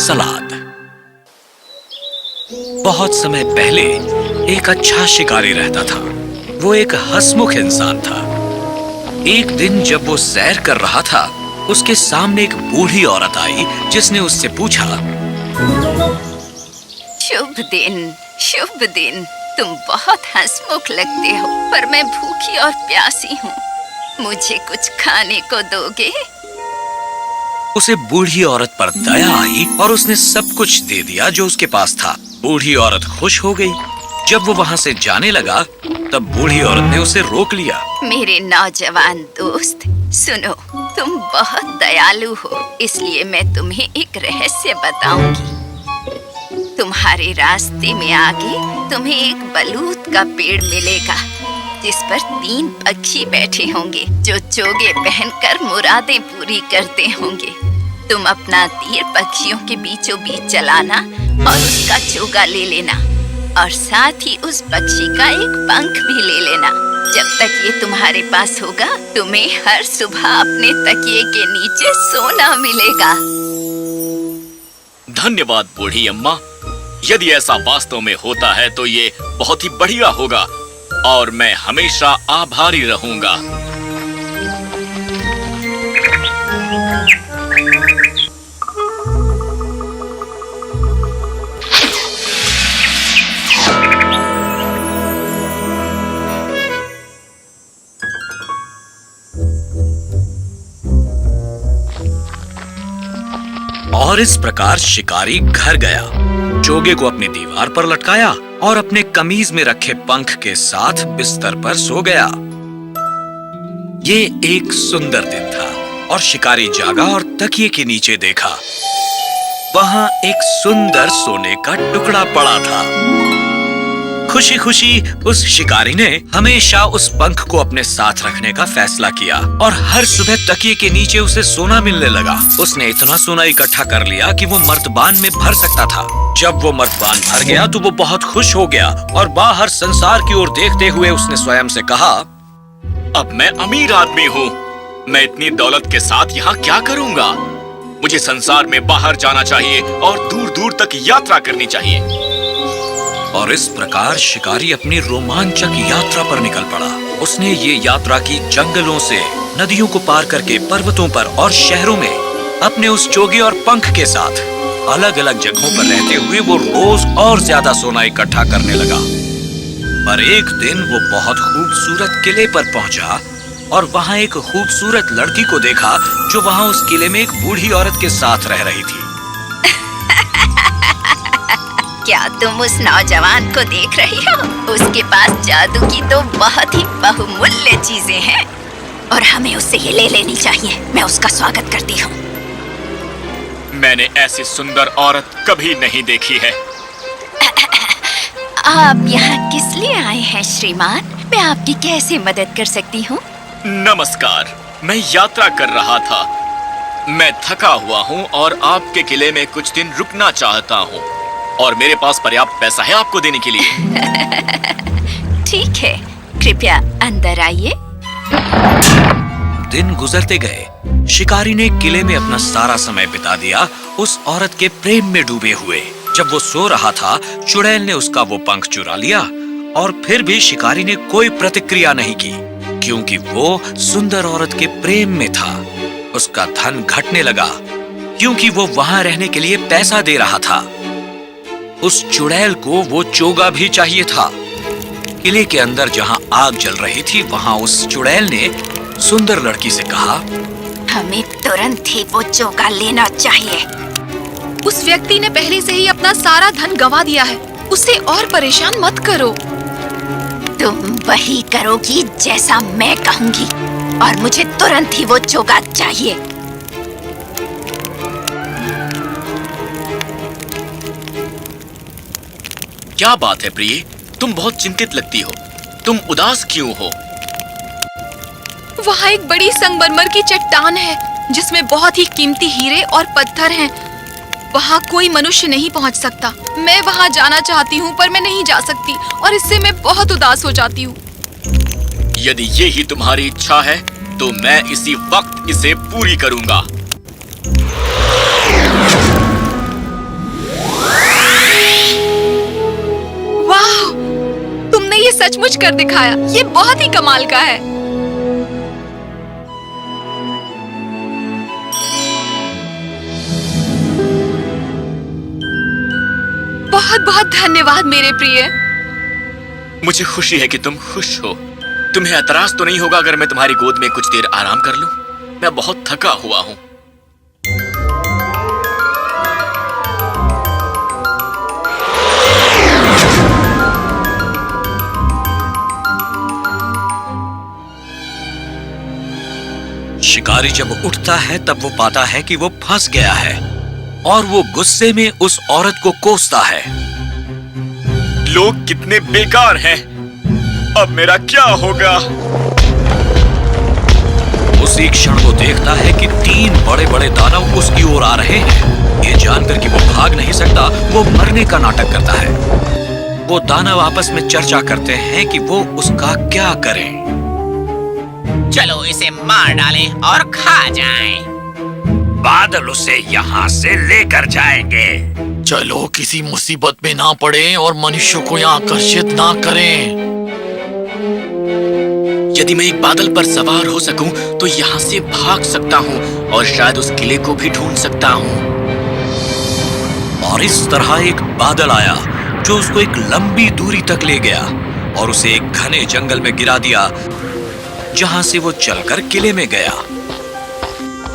सलाद। बहुत समय पहले एक अच्छा शिकारी रहता था। वो एक हंसमुख इंसान था। एक दिन जब वो सैर कर रहा था, उसके सामने एक बूढ़ी औरत आई जिसने उससे पूछा, शुभ दिन, शुभ दिन। तुम बहुत हंसमुख लगते हो, पर मैं भूखी और प्यासी हूँ। मुझे कुछ खाने को दोगे? उसे बूढ़ी औरत पर दया आई और उसने सब कुछ दे दिया जो उसके पास था। बूढ़ी औरत खुश हो गई। जब वो वहाँ से जाने लगा, तब बूढ़ी औरत ने उसे रोक लिया। मेरे नौजवान दोस्त, सुनो, तुम बहुत दयालु हो, इसलिए मैं तुम्हें एक रहस्य बताऊंगी। तुम्हारे रास्ते में आगे तुम्हें एक बलूत का पेड़ मिलेगा, जिस पर 3 पक्षी बैठे होंगे जो चोगे पहनकर मुरादें पूरी करते होंगे। तुम अपना तीर पक्षियों के बीचों बीच चलाना और उसका चोगा ले लेना, और साथ ही उस पक्षी का एक पंख भी ले लेना। जब तक ये तुम्हारे पास होगा, तुम्हें हर सुबह अपने तकिए के नीचे सोना मिलेगा। धन्यवाद बूढ़ी अम्मा। यदि ऐसा वास्तव में होता है तो ये बहुत ही बढ़िया होगा और मैं हमेशा आभारी रहूंगा। और इस प्रकार शिकारी घर गया, चोगे को अपनी दीवार पर लटकाया और अपने कमीज में रखे पंख के साथ बिस्तर पर सो गया। ये एक सुंदर दिन था और शिकारी जागा और तकिए के नीचे देखा। वहां एक सुंदर सोने का टुकड़ा पड़ा था। खुशी खुशी उस शिकारी ने हमेशा उस पंख को अपने साथ रखने का फैसला किया और हर सुबह तकिए के नीचे उसे सोना मिलने लगा। उसने इतना सोना इकट्ठा कर लिया कि वो मर्तबान में भर सकता था। जब वो मर्तबान भर गया तो वो बहुत खुश हो गया और बाहर संसार की ओर देखते हुए उसने स्वयं से कहा, अब मैं अमीर आदमी हूँ। मैं इतनी दौलत के साथ यहाँ क्या करूँगा? मुझे संसार में बाहर जाना चाहिए और दूर दूर तक यात्रा करनी चाहिए। और इस प्रकार शिकारी अपनी रोमांचक यात्रा पर निकल पड़ा। उसने ये यात्रा की जंगलों से, नदियों को पार करके, पर्वतों पर और शहरों में। अपने उस चोगे और पंख के साथ अलग अलग जगहों पर रहते हुए वो रोज और ज्यादा सोना इकट्ठा करने लगा। पर एक दिन वो बहुत खूबसूरत किले पर पहुंचा और वहां एक खूबसूरत लड़की को देखा जो वहां उस किले में एक बूढ़ी औरत के साथ रह रही थी। क्या तुम उस नौजवान को देख रही हो? उसके पास जादू की तो बहुत ही बहुमूल्य चीजें हैं और हमें उससे ये ले लेनी चाहिए। मैं उसका स्वागत करती हूँ। मैंने ऐसी सुंदर औरत कभी नहीं देखी है। आप यहाँ किस लिए आए हैं श्रीमान? मैं आपकी कैसे मदद कर सकती हूँ? नमस्कार, मैं यात्रा कर रहा था। मैं थका हुआ हूँ और आपके किले में कुछ दिन रुकना चाहता हूँ और मेरे पास पर्याप्त पैसा है आपको देने के लिए। ठीक है, कृपया अंदर आइए। दिन गुजरते गए। शिकारी ने किले में अपना सारा समय बिता दिया उस औरत के प्रेम में डूबे हुए। जब वो सो रहा था, चुड़ैल ने उसका वो पंख चुरा लिया और फिर भी शिकारी ने कोई प्रतिक्रिया नहीं की, क्योंकि वो सुंदर औरत के प्रेम में था। उसका धन घटने लगा क्योंकि वो वहां रहने के लिए पैसा दे रहा था। उस चुड़ैल को वो चोगा भी चाहिए था। किले के अंदर जहां आग जल रही थी, वहां उस चुड़ैल ने सुंदर लड़की से कहा, हमें तुरंत ही वो चोगा लेना चाहिए। उस व्यक्ति ने पहले से ही अपना सारा धन गंवा दिया है। उसे और परेशान मत करो। तुम वही करोगी जैसा मैं कहूंगी और मुझे तुरंत ही वो चोगा चाहिए। क्या बात है प्रिय, तुम बहुत चिंतित लगती हो। तुम उदास क्यों हो? वहाँ एक बड़ी संगमरमर की चट्टान है जिसमें बहुत ही कीमती हीरे और पत्थर हैं। वहाँ कोई मनुष्य नहीं पहुँच सकता। मैं वहाँ जाना चाहती हूँ पर मैं नहीं जा सकती और इससे मैं बहुत उदास हो जाती हूँ। यदि ये ही तुम्हारी इच्छा है तो मैं इसी वक्त इसे पूरी करूँगा। सचमुच कर दिखाया। ये बहुत ही कमाल का है। बहुत बहुत धन्यवाद मेरे प्रिय। मुझे खुशी है कि तुम खुश हो। तुम्हें एतराज तो नहीं होगा अगर मैं तुम्हारी गोद में कुछ देर आराम कर लूं? मैं बहुत थका हुआ हूं। शिकारी जब उठता है तब वो पाता है कि वो फंस गया है और वो गुस्से में उस औरत को कोसता है। लोग कितने बेकार हैं। अब मेरा क्या होगा? उसी क्षण वो देखता है कि 3 बड़े-बड़े दानव उसकी ओर आ रहे हैं। ये जानकर कि वो भाग नहीं सकता, वो मरने का नाटक करता है। वो दानव आपस में चर्चा करते हैं कि वो उसका क्या करें। चलो इसे मार डालें और खा जाएं। बादल उसे यहाँ से लेकर जाएंगे। चलो किसी मुसीबत में ना पड़े और मनुष्यों को यहाँ आकर्षित ना करें। यदि मैं एक बादल पर सवार हो सकूं तो यहाँ से भाग सकता हूँ और शायद उस किले को भी ढूंढ सकता हूँ। और इस तरह एक बादल आया जो उसको एक लंबी दूरी तक ले गया और उसे एक घने जंगल में गिरा दिया, जहां से वो चलकर किले में गया,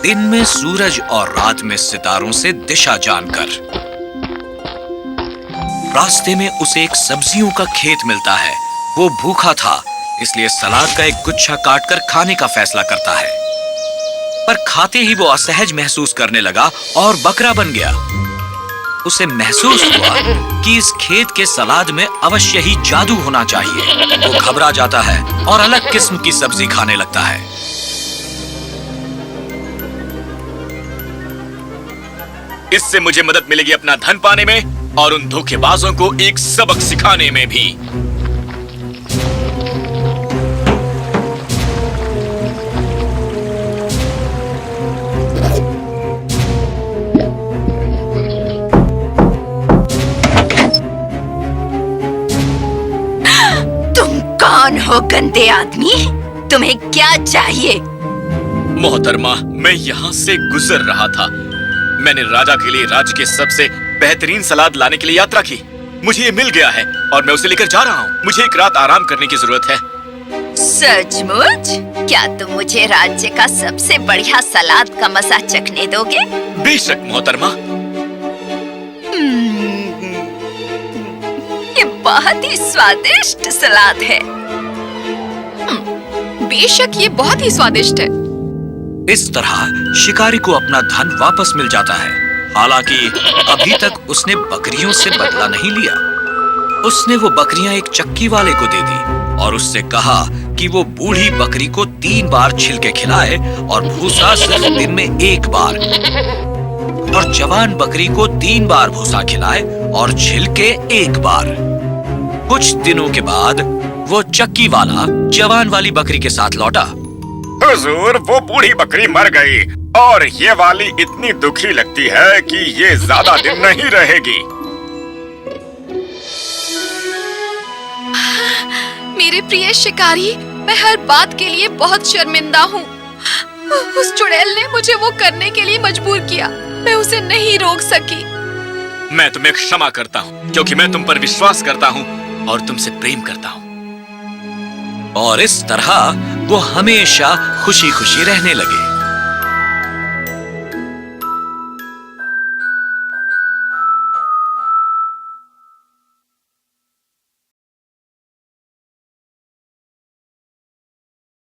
दिन में सूरज और रात में सितारों से दिशा जानकर। रास्ते में उसे एक सब्जियों का खेत मिलता है। वो भूखा था, इसलिए सलाद का एक गुच्छा काटकर खाने का फैसला करता है, पर खाते ही वो असहज महसूस करने लगा और बकरा बन गया। उसे महसूस हुआ कि इस खेत के सलाद में अवश्य ही जादू होना चाहिए। वो घबरा जाता है और अलग किस्म की सब्जी खाने लगता है। इससे मुझे मदद मिलेगी अपना धन पाने में और उन धोखेबाजों को एक सबक सिखाने में भी। कौन हो गंदे आदमी? तुम्हें क्या चाहिए? मोहतरमा, मैं यहाँ से गुजर रहा था। मैंने राजा के लिए राज्य के सबसे बेहतरीन सलाद लाने के लिए यात्रा की। मुझे ये मिल गया है और मैं उसे लेकर जा रहा हूँ। मुझे एक रात आराम करने की जरूरत है। सचमुच? क्या तुम मुझे राज्य का सबसे बढ़िया सलाद का मजा चखने दोगे? बेशक मोहतरमा। ये बहुत ही स्वादिष्ट सलाद है। बेशक ये बहुत ही स्वादिष्ट है। इस तरह शिकारी को अपना धन वापस मिल जाता है। हालांकि अभी तक उसने बकरियों से बदला नहीं लिया। उसने वो बकरियां एक चक्की वाले को दे दी और उससे कहा कि वो बूढ़ी बकरी को 3 बार छिलके खिलाए और भूसा सिर्फ दिन में 1 बार, और जवान बकरी को 3 बार भूसा खिलाए और छिलके 1 बार। कुछ दिनों के बाद वो चक्की वाला जवान वाली बकरी के साथ लौटा। हुजूर, वो बूढ़ी बकरी मर गई और ये वाली इतनी दुखी लगती है कि ये ज्यादा दिन नहीं रहेगी। मेरे प्रिय शिकारी, मैं हर बात के लिए बहुत शर्मिंदा हूँ। उस चुड़ैल ने मुझे वो करने के लिए मजबूर किया। मैं उसे नहीं रोक सकी। मैं तुम्हें क्षमा करता हूँ क्योंकि मैं तुम पर विश्वास करता हूँ और तुमसे प्रेम करता हूँ। और इस तरह वो हमेशा खुशी खुशी रहने लगे।